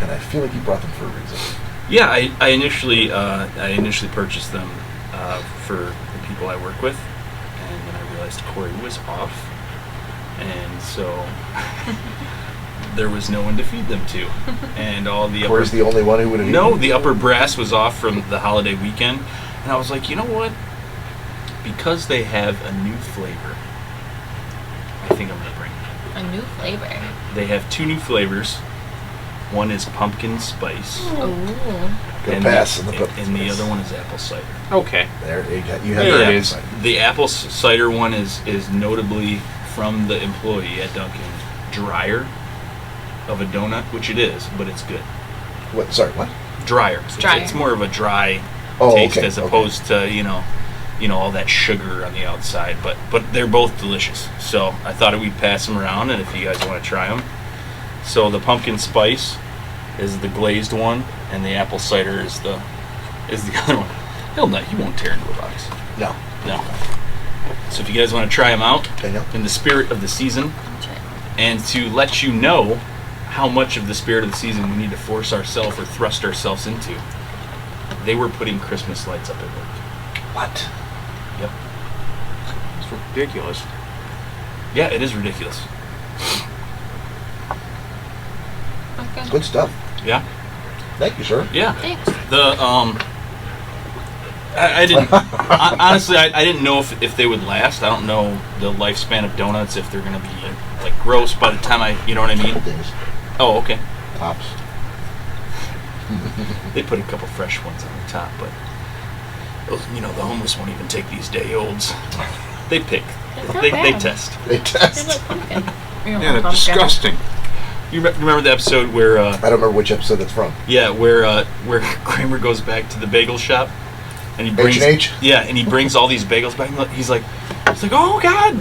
and I feel like you brought them for a reason. Yeah, I initially purchased them for the people I work with, and then I realized Cory was off, and so there was no one to feed them to, and all the upper Corey's the only one who would have no, eaten. the upper brass was off from the holiday weekend, and I was like, you know what? Because they have a new flavor, I think I'm gonna bring them. A new flavor. They have two new flavors. One is pumpkin spice, Ooh. Gonna pass on the pumpkin and the spice. other one is apple cider. okay. There you have There the it is. The apple cider one is notably from the employee at Dunkin' drier of a donut, which it is, but it's good. What? Sorry, what? Drier. So Drier. It's more of a dry Oh, taste okay, as okay. opposed to all that sugar on the outside. But they're both delicious. So I thought we'd pass them around, and if you guys want to try them. So the pumpkin spice is the glazed one, and the apple cider is the other one. Hell no, you won't tear into a box. No. No. So if you guys want to try them out, Danielle? in the spirit of the season, and to let you know how much of the spirit of the season we need to force ourselves or thrust ourselves into, they were putting Christmas lights up at work. What? Yep. It's ridiculous. Yeah, it is ridiculous. Okay. Good stuff. Yeah. Thank you, sir. Yeah. Thanks. I didn't honestly. I didn't know if they would last. I don't know the lifespan of donuts, if they're gonna be like gross by the time you know what I mean. Couple days. Oh, okay. Tops. They put a couple fresh ones on the top, but those, the homeless won't even take these day olds. They pick. It's not They bad. test. They They test. look pumpkin. Yeah, they're disgusting. You remember the episode where? I don't remember which episode that's from. Yeah, where Kramer goes back to the bagel shop, and he brings H&H? Yeah, and he brings all these bagels back. And he's like, oh God,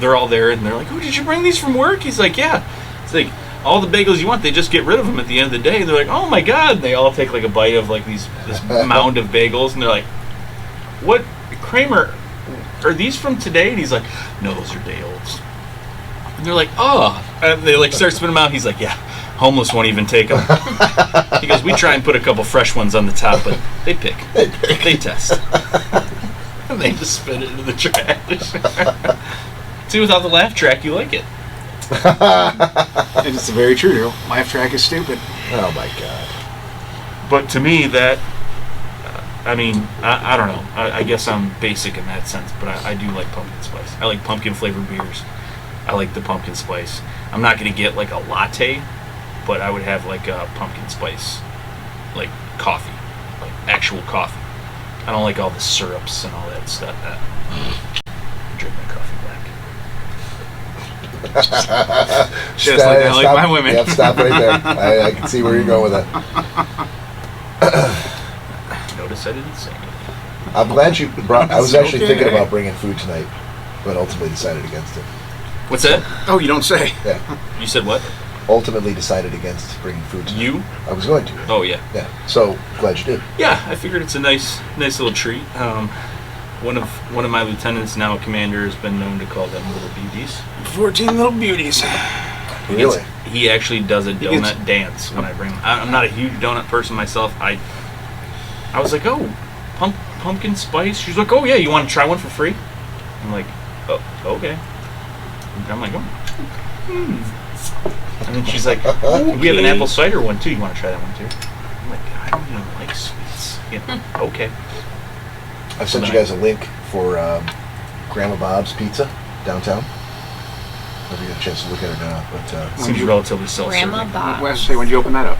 they're all there, and they're like, oh, did you bring these from work? He's like, yeah. It's like all the bagels you want, they just get rid of them at the end of the day. And they're like, oh my God, and they all take like a bite of like this mound of bagels, and they're like, what, Kramer? Are these from today? And he's like, no, those are day olds. And they're like, oh. And they like start spinning them out. He's like, yeah, homeless won't even take them. He goes, we try and put a couple fresh ones on the top, but they pick. They test. And they just spit it into the trash. See, without the laugh track, you like it. And it's very true. Your laugh track is stupid. Oh my God. But to me, that, I don't know. I guess I'm basic in that sense, but I do like pumpkin spice. I like pumpkin flavored beers. I like the pumpkin spice. I'm not going to get like a latte, but I would have like a pumpkin spice, like coffee, like actual coffee. I don't like all the syrups and all that stuff. I drink my coffee black. Just like I like my women. Yep, stop right there. I can see where you're going with it. Notice I didn't say anything. I'm glad you brought. I was actually Okay. thinking about bringing food tonight, but ultimately decided against it. What's that? Oh, you don't say. Yeah, You said what? ultimately decided against bringing food tonight. You? I was going to. Oh yeah. Yeah. So glad you did. Yeah, I figured it's a nice little treat. One of my lieutenants, now a commander, has been known to call them little beauties. 14 little beauties. Really? He actually does a gets- donut dance when I bring him. I'm not a huge donut person myself. I was like, oh, pumpkin spice. She's like, oh yeah, you want to try one for free? I'm like, oh, okay. And I'm like, oh. And then she's like, we have an apple cider one too. You want to try that one too? I'm like, I don't even like sweets. Okay. I've sent you guys a link for Grandma Bob's Pizza downtown. Never get a chance to look at it now, but Seems relatively self-serving. Grandma Bob. When did you open that up?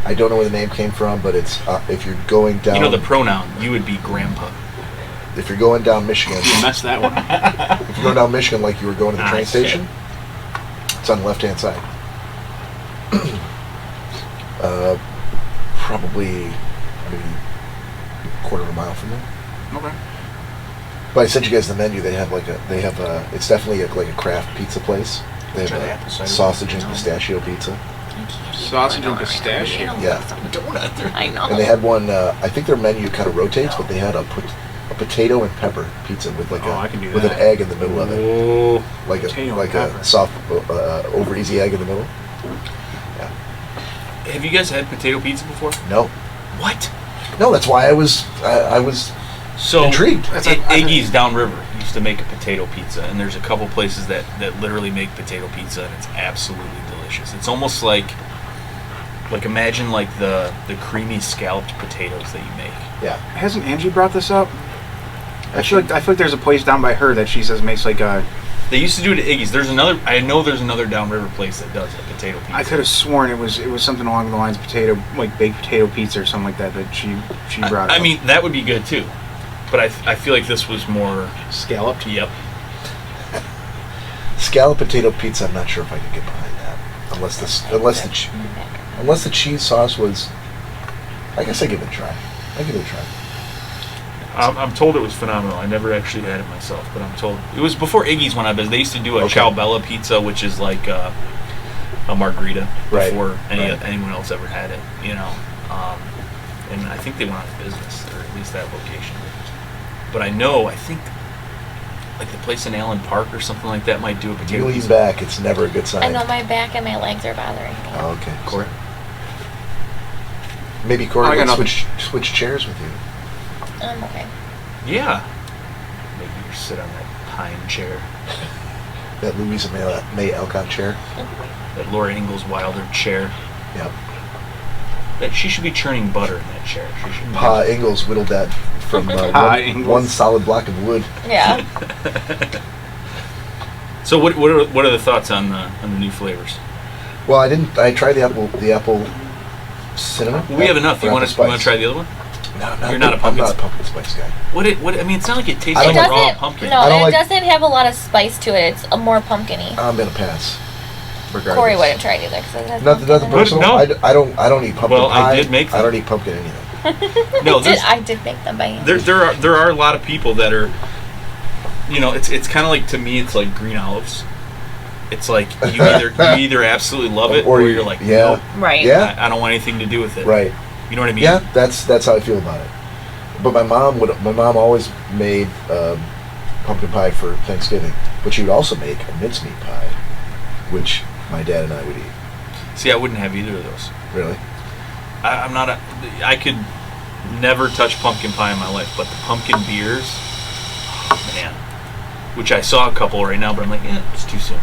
I don't know where the name came from. But it's if you're going down. You know the pronoun. You would be grandpa. If you're going down Michigan, You messed that one up. if you're going down Michigan like you were going to the train shit. station, it's on the left-hand side. Probably maybe a quarter of a mile from there. Okay. But I sent you guys the menu. They have it's definitely like a craft pizza place. They Try the have apple a cider. sausage and No. pistachio pizza. Sausage and pistachio. Yeah. Donut. I know. And they had one, I think their menu kind of rotates, but they had a potato and pepper pizza with like Oh, I can do with an that. egg in the middle of it. Oh. Like Potato a and pepper. soft, over easy egg in the middle. Have you guys had potato pizza before? No. What? No, that's why I was So intrigued. Iggy's downriver used to make a potato pizza, and there's a couple places that literally make potato pizza, and it's absolutely delicious. It's almost like imagine like the creamy scalloped potatoes that you make. Yeah. Hasn't Angie brought this up? I feel like there's a place down by her that she says makes like a. They used to do it at Iggy's. I know there's another downriver place that does a potato pizza. I could have sworn it was something along the lines of baked potato pizza or something like that she brought. I up. mean, that would be good too, but I feel like this was more. scalloped. Yep. Scallop potato pizza. I'm not sure if I could get behind that, unless the cheese sauce was. I guess I give it a try. I'm told it was phenomenal. I never actually had it myself, but I'm told it was before Iggy's when I was. They used to do a Okay. Ciao Bella pizza, which is like a margarita Right, before right. anyone else ever had it. And I think they went out of business, or at least that location. But I think like the place in Allen Park or something like that might do a You potato lean pizza. back. It's never a good sign. I know my back and my legs are bothering me. Oh, okay. Cory? Maybe Cory I got would nothing. switch chairs with you. Okay. Yeah. Maybe you sit on that pine chair. That Louisa May Alcott chair. That Laura Ingalls Wilder chair. Yep. That she should be churning butter in that chair. She should. Pa Ingalls whittled that from one solid block of wood. Yeah. So what are the thoughts on the new flavors? Well, I tried the apple cinnamon. We have enough. You want to try the other one? No, You're not a pumpkin. I'm not a pumpkin spice guy. I mean, it's not like it tastes I like don't raw pumpkin. No, I it don't doesn't have a lot of spice to it. It's more pumpkin-y. I'm gonna pass. Regardless. Corey wouldn't try it either because it has Nothing pumpkin in it. personal. No. I don't eat pumpkin Well, pie. I did make them. I don't eat pumpkin anything. No, I did make them by hand. there are a lot of people that are, it's kind of like, to me, it's like green olives. It's like you either absolutely love it or you're like, yeah, nope, Right. yeah, I don't want anything to do with it. right. You know what I mean? Yeah, that's how I feel about it. But my mom always made pumpkin pie for Thanksgiving, but she would also make a mincemeat pie, which my dad and I would eat. See, I wouldn't have either of those. Really? I'm not I could never touch pumpkin pie in my life, but the pumpkin beers, oh, man. Which I saw a couple right now, but I'm like, it's too soon.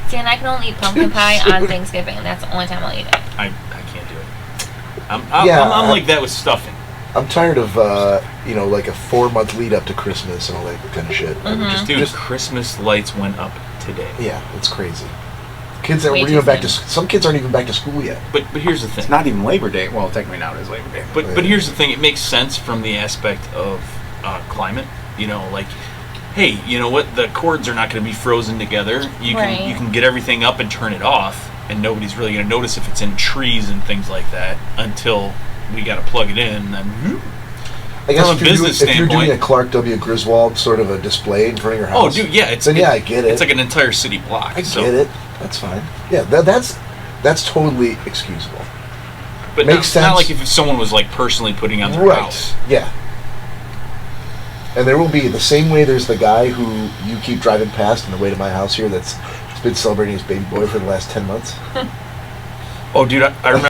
See, and I can only eat pumpkin pie on Thanksgiving, and that's the only time I'll eat it. I can't do it. I'm like that with stuffing. I'm tired of like a 4-month lead up to Christmas and all that kind of shit. Dude, Christmas lights went up today. Yeah, it's crazy. Kids aren't Way even too back soon. some kids aren't even back to school yet. But here's the thing. It's not even Labor Day. Well, technically now it is Labor Day. But here's the thing. It makes sense from the aspect of climate. Like, hey, you know what? The cords are not going to be frozen together. You can get everything up and turn it off, and nobody's really going to notice if it's in trees and things like that until we got to plug it in. And then, I guess from a business if you're doing a standpoint, Clark W. Griswold sort of a display in front of your house. oh, dude, yeah, I get it. It's like an entire city block. I get it. That's fine. Yeah, that's totally excusable. But Makes not sense. like if someone was like personally putting on their Right. house. Yeah. And there will be the same way. There's the guy who you keep driving past on the way to my house here that's been celebrating his baby boy for the last 10 months. Oh, dude, I remember